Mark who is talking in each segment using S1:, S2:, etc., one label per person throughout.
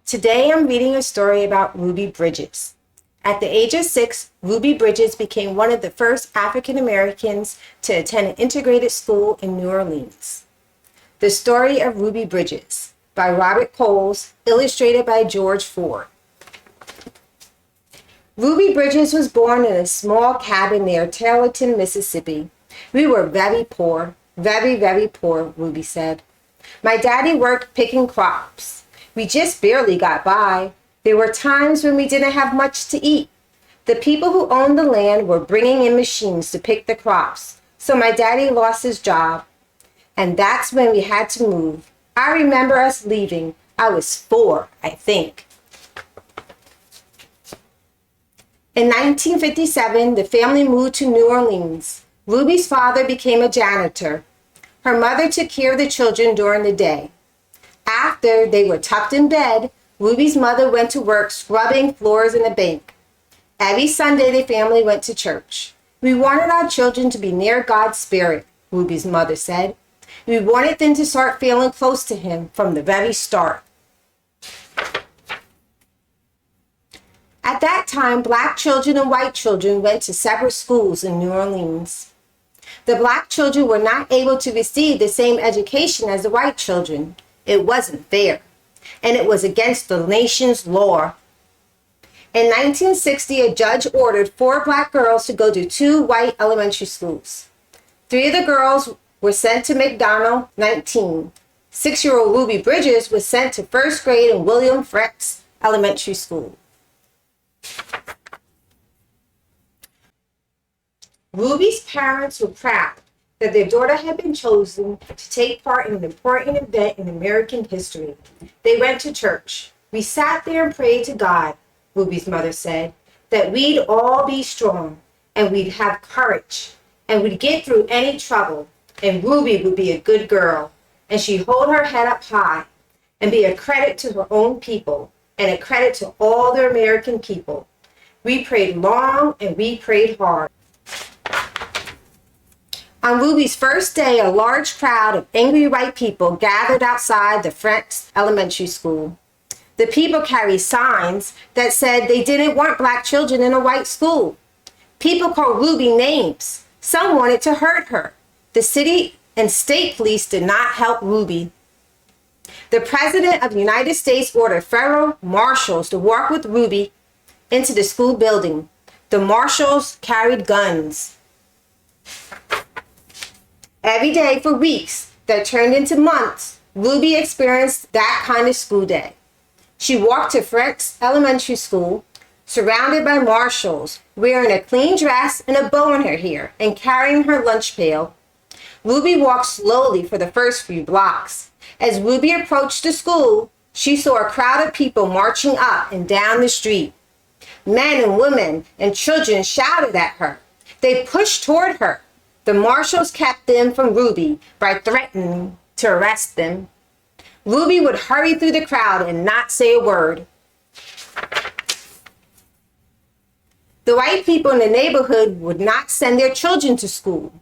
S1: Today I'm reading a story about Ruby Bridges. At the age of 6, Ruby Bridges became one of the first African Americans to attend an integrated school in New Orleans. The Story of Ruby Bridges by Robert Coles, illustrated by George Ford. Ruby Bridges was born in a small cabin near Tarleton, Mississippi. We were very poor, very poor, Ruby said. My daddy worked picking crops. We just barely got by. There were times when we didn't have much to eat. The people who owned the land were bringing in machines to pick the crops, so my daddy lost his job. And that's when we had to move. I remember us leaving. I was 4, I think. In 1957, the family moved to New Orleans. Ruby's father became a janitor. Her mother took care of the children during the day. After they were tucked in bed, Ruby's mother went to work scrubbing floors in a bank. Every Sunday, the family went to church. We wanted our children to be near God's Spirit, Ruby's mother said. We wanted them to start feeling close to Him from the very start. At that time, black children and white children went to separate schools in New Orleans. The black children were not able to receive the same education as the white children. It wasn't fair, and it was against the nation's law. In 1960, a judge ordered 4 black girls to go to 2 white elementary schools. 3 of the girls were sent to McDonald 19. 6-year-old Ruby Bridges was sent to first grade in William Frex Elementary School. Ruby's parents were proud that their daughter had been chosen to take part in an important event in American history. They went to church. We sat there and prayed to God, Ruby's mother said, that we'd all be strong and we'd have courage and we'd get through any trouble, and Ruby would be a good girl and she'd hold her head up high and be a credit to her own people and a credit to all the American people. We prayed long and we prayed hard. On Ruby's first day, a large crowd of angry white people gathered outside the Frex Elementary School. The people carried signs that said they didn't want black children in a white school. People called Ruby names. Some wanted to hurt her. The city and state police did not help Ruby. The President of the United States ordered federal marshals to walk with Ruby into the school building. The marshals carried guns. Every day for weeks that turned into months, Ruby experienced that kind of school day. She walked to Frex Elementary School, surrounded by marshals, wearing a clean dress and a bow in her hair and carrying her lunch pail. Ruby walked slowly for the first few blocks. As Ruby approached the school, she saw a crowd of people marching up and down the street. Men and women and children shouted at her. They pushed toward her. The marshals kept them from Ruby by threatening to arrest them. Ruby would hurry through the crowd and not say a word. The white people in the neighborhood would not send their children to school.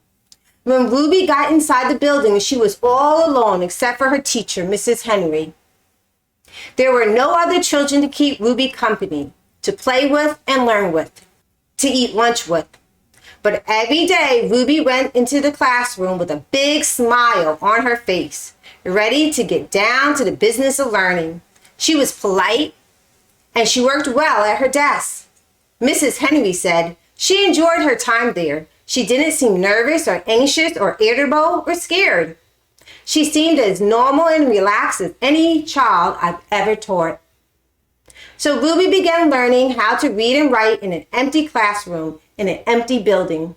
S1: When Ruby got inside the building, she was all alone except for her teacher, Mrs. Henry. There were no other children to keep Ruby company, to play with and learn with, to eat lunch with. But every day, Ruby went into the classroom with a big smile on her face, ready to get down to the business of learning. She was polite, and she worked well at her desk. Mrs. Henry said she enjoyed her time there. She didn't seem nervous or anxious or irritable or scared. She seemed as normal and relaxed as any child I've ever taught. So Ruby began learning how to read and write in an empty classroom in an empty building.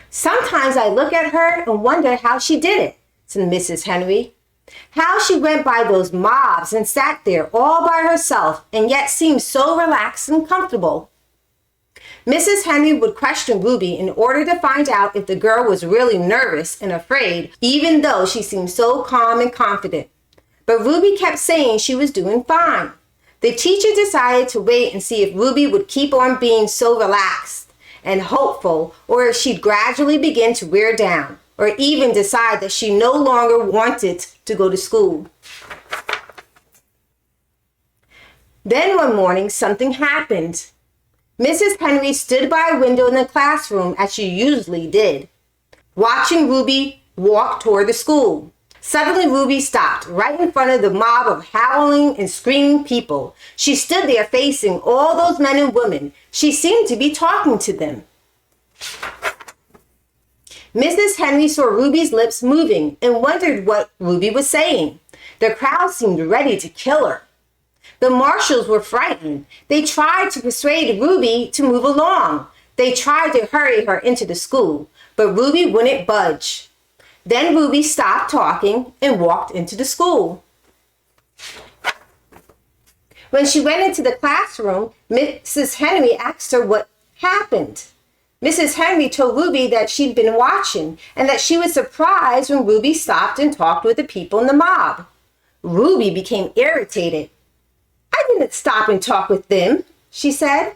S1: Sometimes I look at her and wonder how she did it, said Mrs. Henry. How she went by those mobs and sat there all by herself and yet seemed so relaxed and comfortable. Mrs. Henry would question Ruby in order to find out if the girl was really nervous and afraid, even though she seemed so calm and confident. But Ruby kept saying she was doing fine. The teacher decided to wait and see if Ruby would keep on being so relaxed and hopeful, or if she'd gradually begin to wear down, or even decide that she no longer wanted to go to school. Then one morning, something happened. Mrs. Henry stood by a window in the classroom as she usually did, watching Ruby walk toward the school. Suddenly, Ruby stopped right in front of the mob of howling and screaming people. She stood there facing all those men and women. She seemed to be talking to them. Mrs. Henry saw Ruby's lips moving and wondered what Ruby was saying. The crowd seemed ready to kill her. The marshals were frightened. They tried to persuade Ruby to move along. They tried to hurry her into the school, but Ruby wouldn't budge. Then Ruby stopped talking and walked into the school. When she went into the classroom, Mrs. Henry asked her what happened. Mrs. Henry told Ruby that she'd been watching and that she was surprised when Ruby stopped and talked with the people in the mob. Ruby became irritated. "I didn't stop and talk with them," she said.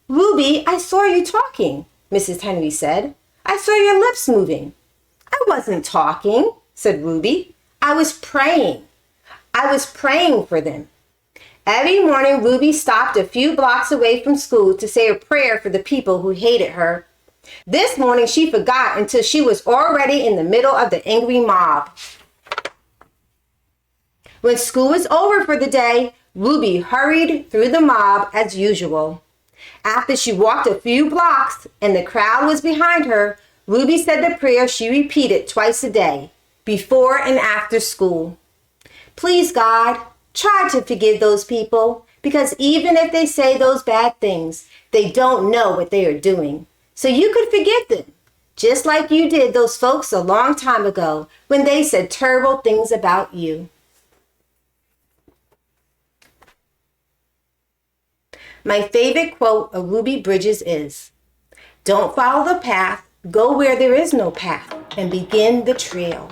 S1: "Ruby, I saw you talking," Mrs. Henry said. "I saw your lips moving." "I wasn't talking," said Ruby. "I was praying. I was praying for them." Every morning, Ruby stopped a few blocks away from school to say a prayer for the people who hated her. This morning, she forgot until she was already in the middle of the angry mob. When school was over for the day, Ruby hurried through the mob as usual. After she walked a few blocks and the crowd was behind her, Ruby said the prayer she repeated twice a day, before and after school. "Please, God, try to forgive those people, because even if they say those bad things, they don't know what they are doing. So you could forgive them, just like you did those folks a long time ago when they said terrible things about you." My favorite quote of Ruby Bridges is, "Don't follow the path, go where there is no path, and begin the trail."